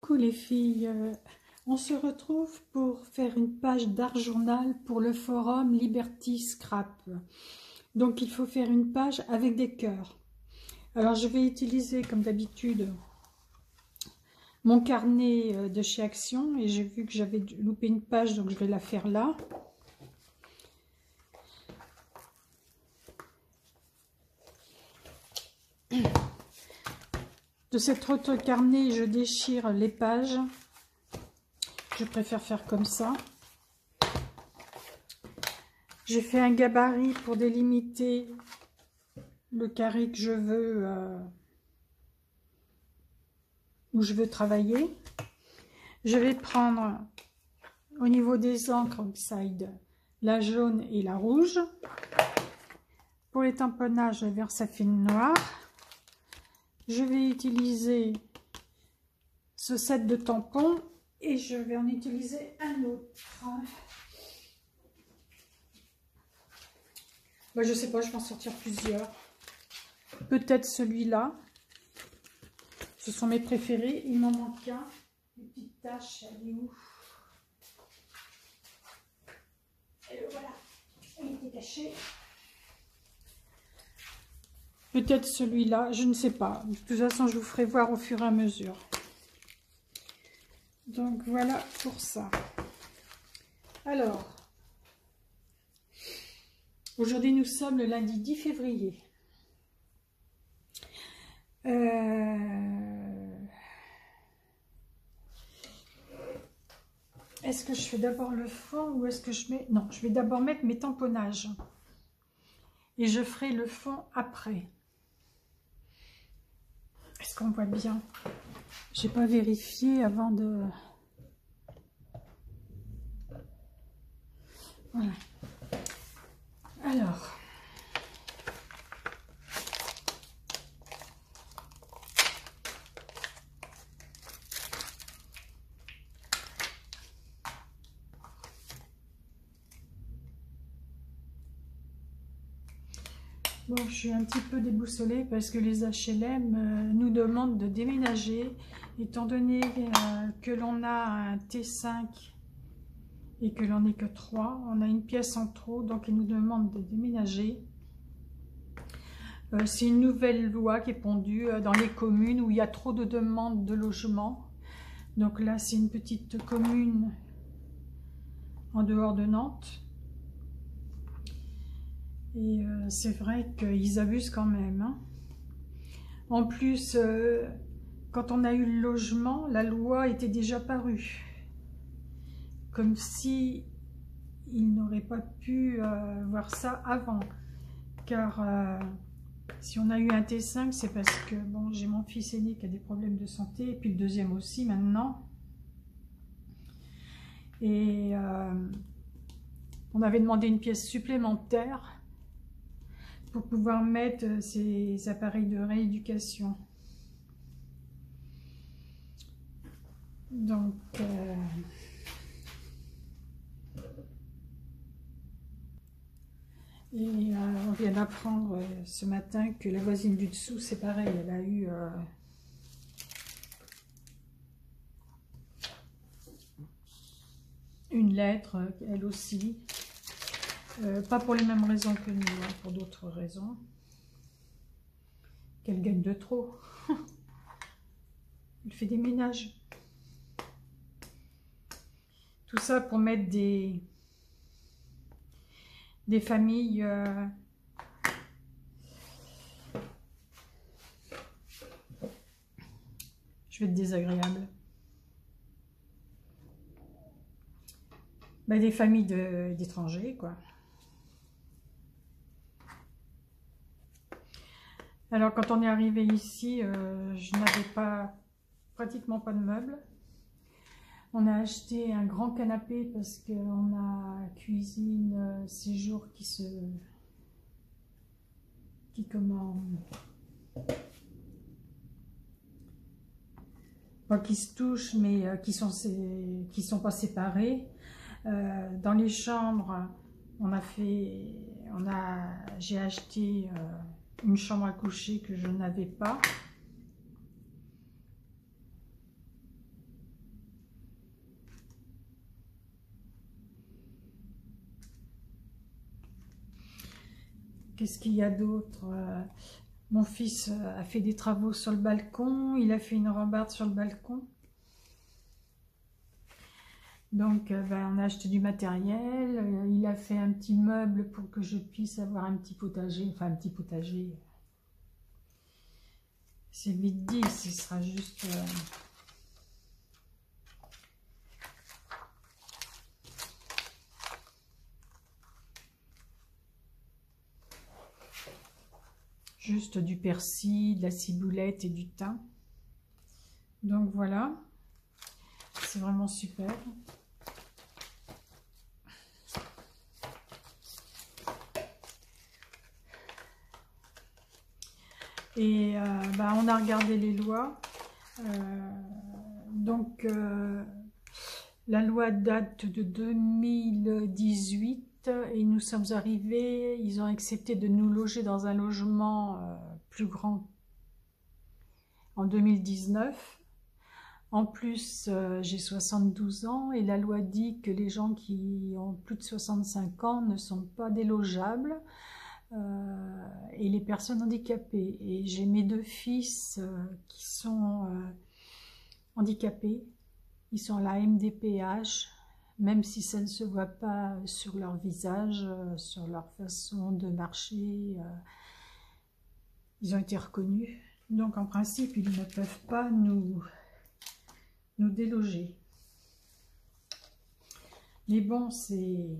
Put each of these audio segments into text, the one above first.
Coucou les filles, on se retrouve pour faire une page d'art journal pour le forum Liberty Scrap. Donc il faut faire une page avec des cœurs. Alors je vais utiliser comme d'habitude mon carnet de chez Action et j'ai vu que j'avais loupé une page, donc je vais la faire là. De cet autre carnet, je déchire les pages. Je préfère faire comme ça. J'ai fait un gabarit pour délimiter le carré que je veux, où je veux travailler. Je vais prendre au niveau des encres Oxide la jaune et la rouge. Pour les tamponnages, le Versafine noir. Je vais utiliser ce set de tampons et je vais en utiliser un autre. Bah, je sais pas, je vais en sortir plusieurs. Peut-être celui-là. Ce sont mes préférés. Il m'en manque un. Une petite tache, elle est où? Et le voilà. Il était caché. Peut-être celui-là, je ne sais pas. De toute façon, je vous ferai voir au fur et à mesure. Donc voilà pour ça. Alors, aujourd'hui nous sommes le lundi 10 février. Est-ce que je fais d'abord le fond ou est-ce que je mets... Non, je vais d'abord mettre mes tamponnages. Et je ferai le fond après. Est-ce qu'on voit bien? J'ai pas vérifié avant de... Voilà. Alors... Bon, je suis un petit peu déboussolée parce que les HLM nous demandent de déménager, étant donné que l'on a un T5 et que l'on n'est que 3, on a une pièce en trop, donc ils nous demandent de déménager. C'est une nouvelle loi qui est pondue dans les communes où il y a trop de demandes de logement. Donc là, c'est une petite commune en dehors de Nantes. Et c'est vrai qu'ils abusent quand même. Hein. En plus, quand on a eu le logement, la loi était déjà parue. Comme si ils n'auraient pas pu voir ça avant. Car si on a eu un T5, c'est parce que bon, j'ai mon fils aîné qui a des problèmes de santé, et puis le deuxième aussi maintenant. Et on avait demandé une pièce supplémentaire pour pouvoir mettre ces appareils de rééducation. Donc, on vient d'apprendre ce matin que la voisine du dessous, c'est pareil, elle a eu une lettre, elle aussi. Pas pour les mêmes raisons que nous, hein, pour d'autres raisons. Qu'elle gagne de trop. Elle fait des ménages. Tout ça pour mettre des familles je vais être désagréable. Ben, des familles d'étrangers, quoi. Alors, quand on est arrivé ici, je n'avais pratiquement pas de meubles. On a acheté un grand canapé parce qu'on a cuisine séjour qui se touchent, mais qui sont pas séparés. Dans les chambres, j'ai acheté une chambre à coucher que je n'avais pas. Qu'est-ce qu'il y a d'autre? Mon fils a fait des travaux sur le balcon, il a fait une rambarde sur le balcon. Donc, on a acheté du matériel, il a fait un petit meuble pour que je puisse avoir un petit potager, enfin un petit potager. C'est vite dit, ce sera juste... juste du persil, de la ciboulette et du thym. Donc voilà, c'est vraiment super. Et on a regardé les lois. Donc la loi date de 2018 et nous sommes arrivés, ils ont accepté de nous loger dans un logement plus grand en 2019. En plus, j'ai 72 ans et la loi dit que les gens qui ont plus de 65 ans ne sont pas délogeables et les personnes handicapées. Et j'ai mes deux fils qui sont handicapés, ils sont à la MDPH, même si ça ne se voit pas sur leur visage, sur leur façon de marcher, ils ont été reconnus. Donc en principe, ils ne peuvent pas nous déloger. Mais bon, c'est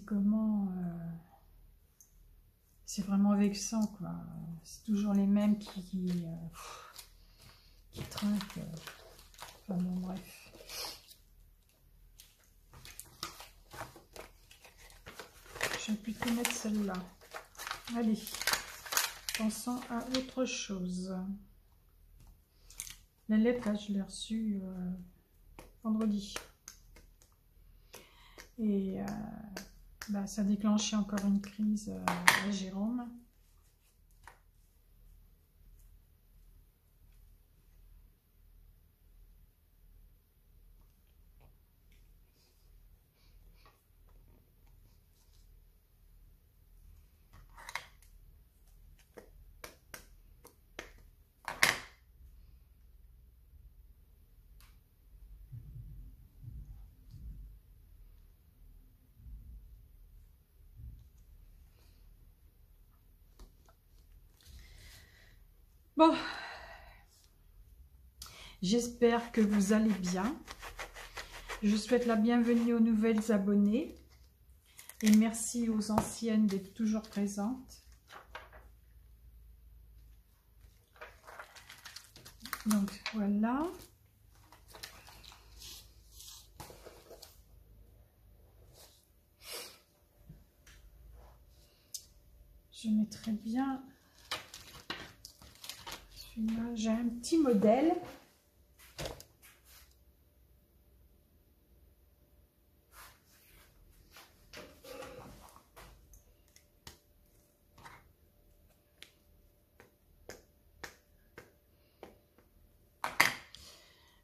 comment... c'est vraiment vexant, quoi. C'est toujours les mêmes qui trinquent. Enfin bon, bref. Je vais plutôt mettre celle-là. Allez, pensons à autre chose. La lettre, là, je l'ai reçue vendredi. Et ça a déclenché encore une crise à Jérôme. Bon, j'espère que vous allez bien. Je souhaite la bienvenue aux nouvelles abonnées et merci aux anciennes d'être toujours présentes. Donc voilà. Je mettrai bien celui-là. J'ai un petit modèle.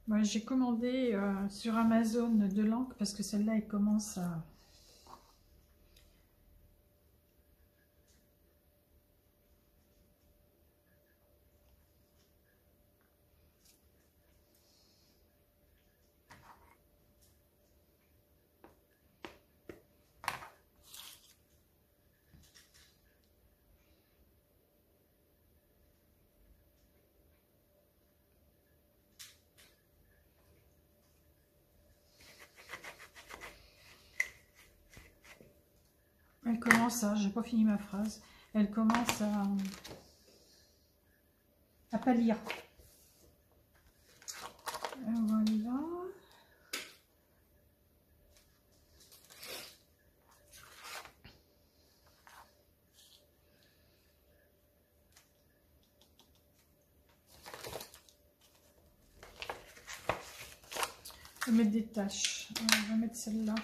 Moi, j'ai commandé sur Amazon de l'encre parce que celle-là, elle commence à... Elle commence à... J'ai pas fini ma phrase. Elle commence à pâlir. Voilà. Je vais mettre des taches. On va mettre celle-là.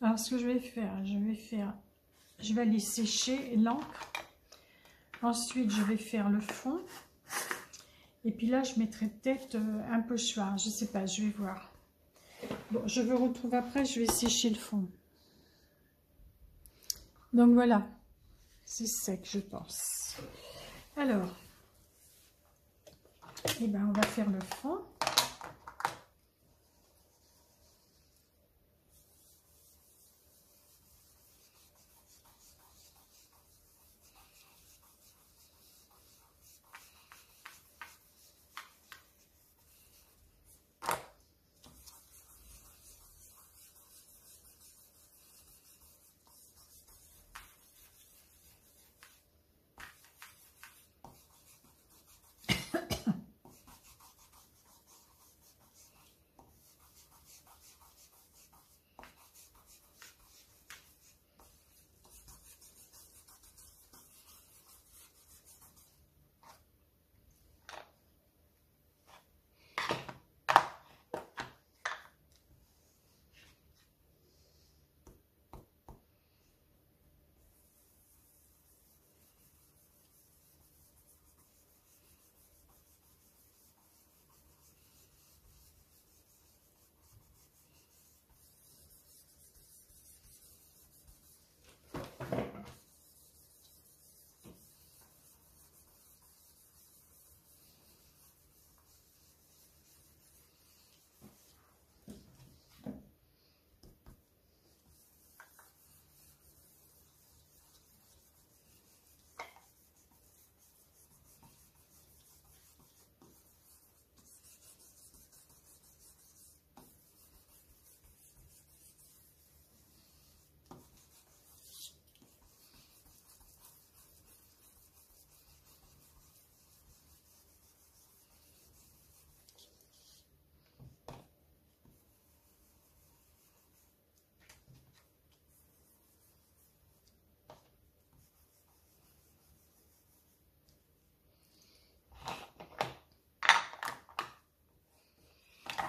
Alors, ce que je vais aller sécher l'encre. Ensuite, je vais faire le fond. Et puis là, je mettrai peut-être un pochoir. Je sais pas, je vais voir. Bon, je vous retrouve après, je vais sécher le fond. Donc voilà, c'est sec, je pense. Alors, eh ben, on va faire le fond.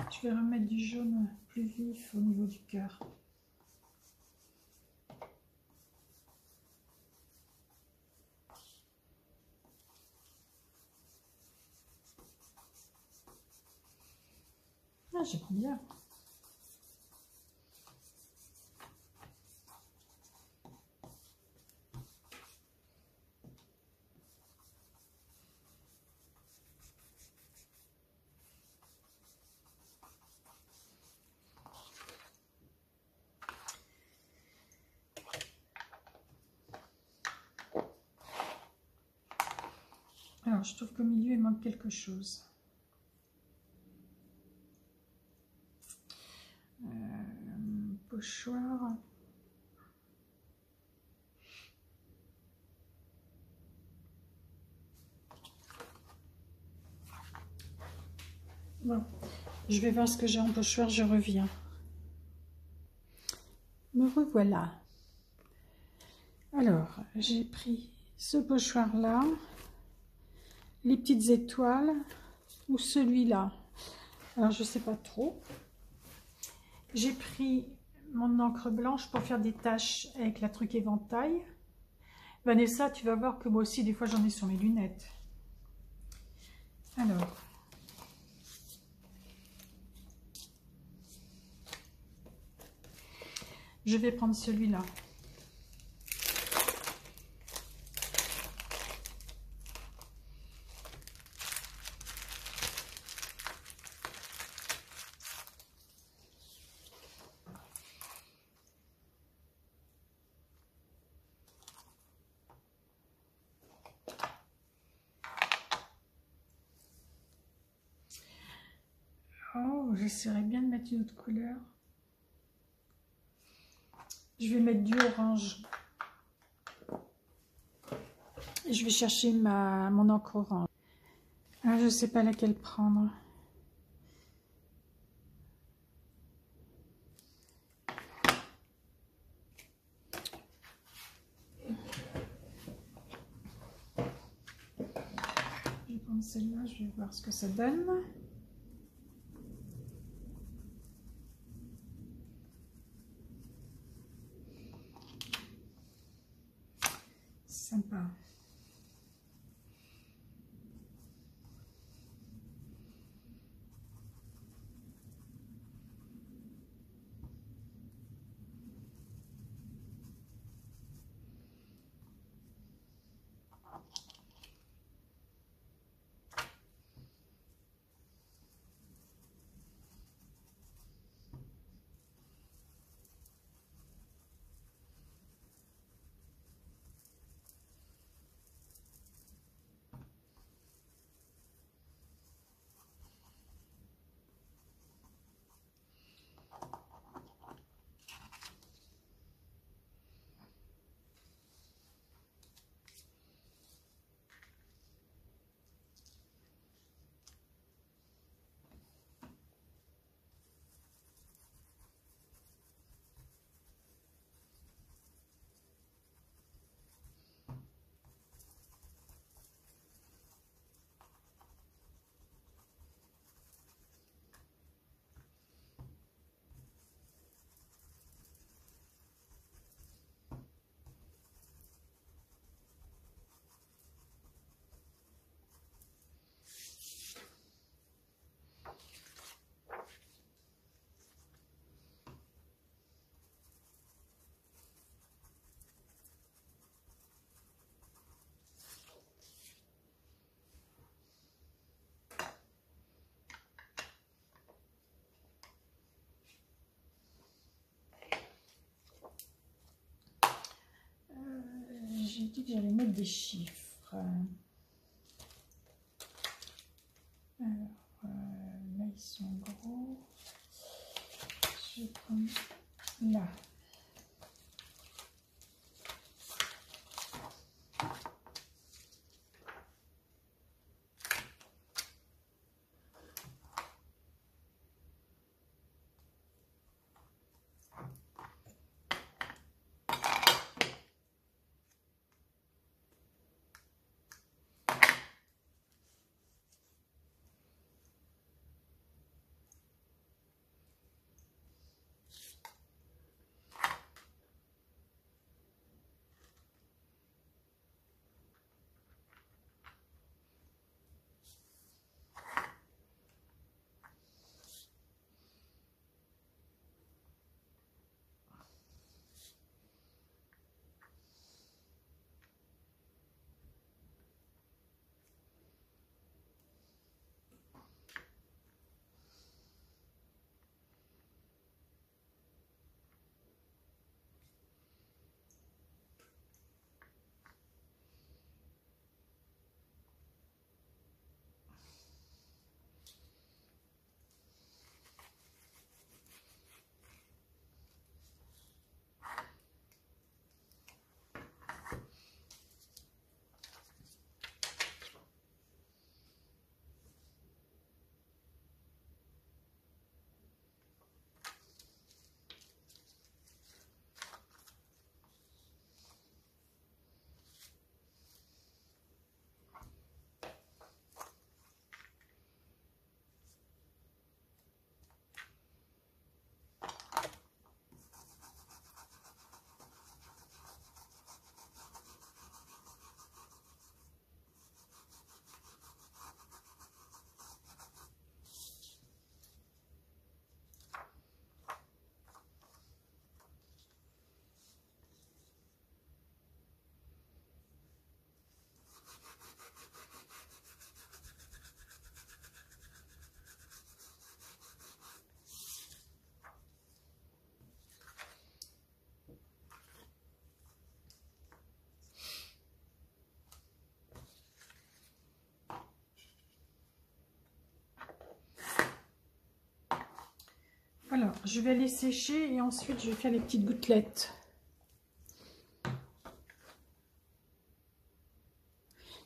Je vais remettre du jaune plus vif au niveau du cœur. Ah, j'aime bien. Alors, je trouve qu'au milieu, il manque quelque chose. Pochoir. Bon, je vais voir ce que j'ai en pochoir, je reviens. Me revoilà. Alors, j'ai pris ce pochoir-là, les petites étoiles, ou celui-là. Alors, je ne sais pas trop. J'ai pris mon encre blanche pour faire des taches avec la truc éventail. Vanessa, tu vas voir que moi aussi, des fois, j'en ai sur mes lunettes. Alors, je vais prendre celui-là. Oh, j'essaierai bien de mettre une autre couleur. Je vais mettre du orange. Et je vais chercher mon encre orange. Ah, je ne sais pas laquelle prendre. Je vais prendre celle-là, je vais voir ce que ça donne. sympa. J'ai dit que j'allais mettre des chiffres. Alors, là, ils sont gros. Je vais prendre là. Alors, je vais les sécher et ensuite je vais faire les petites gouttelettes.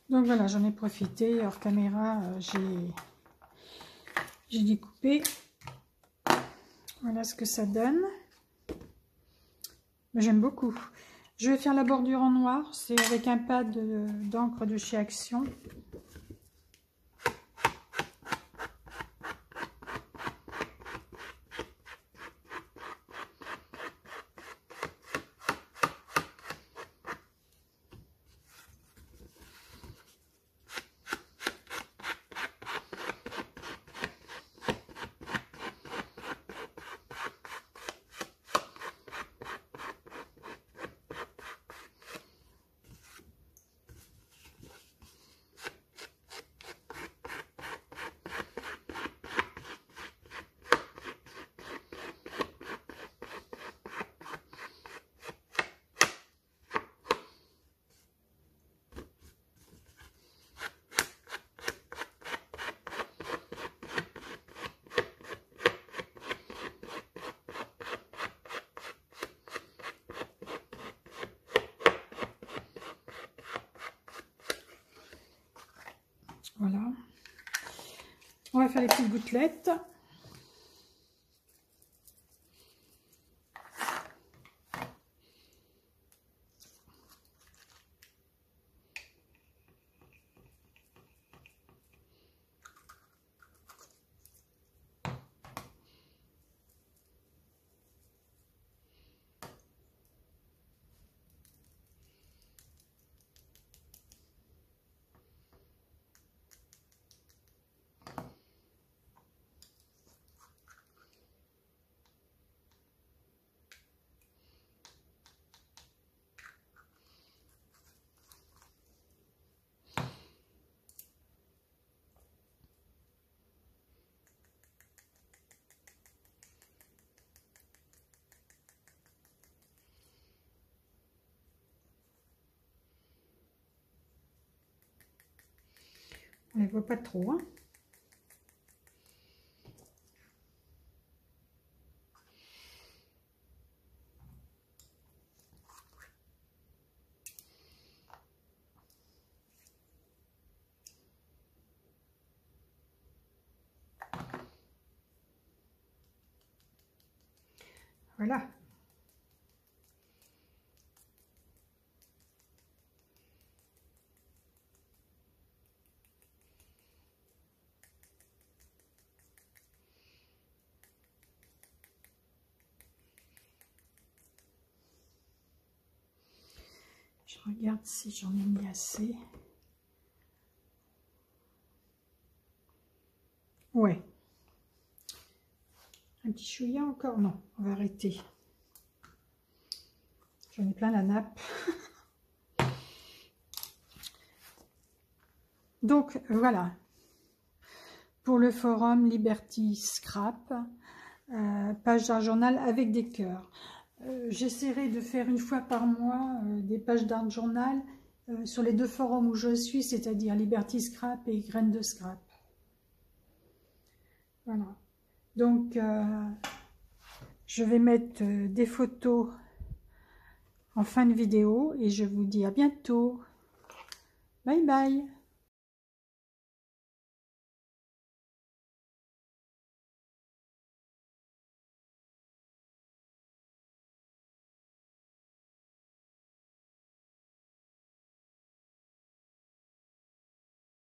Donc voilà, j'en ai profité. Hors caméra, j'ai découpé. Voilà ce que ça donne. J'aime beaucoup. Je vais faire la bordure en noir. C'est avec un pad d'encre de chez Action. faire les petites gouttelettes. On ne les voit pas trop, hein. Voilà. Je regarde si j'en ai mis assez. Ouais. Un petit chouïa encore? Non, on va arrêter. J'en ai plein la nappe. Donc voilà. Pour le forum Liberty Scrap, page d'art journal avec des cœurs. J'essaierai de faire une fois par mois des pages d'art journal sur les deux forums où je suis, c'est-à-dire Liberty Scrap et Graines de Scrap. Voilà. Donc, je vais mettre des photos en fin de vidéo et je vous dis à bientôt. Bye bye.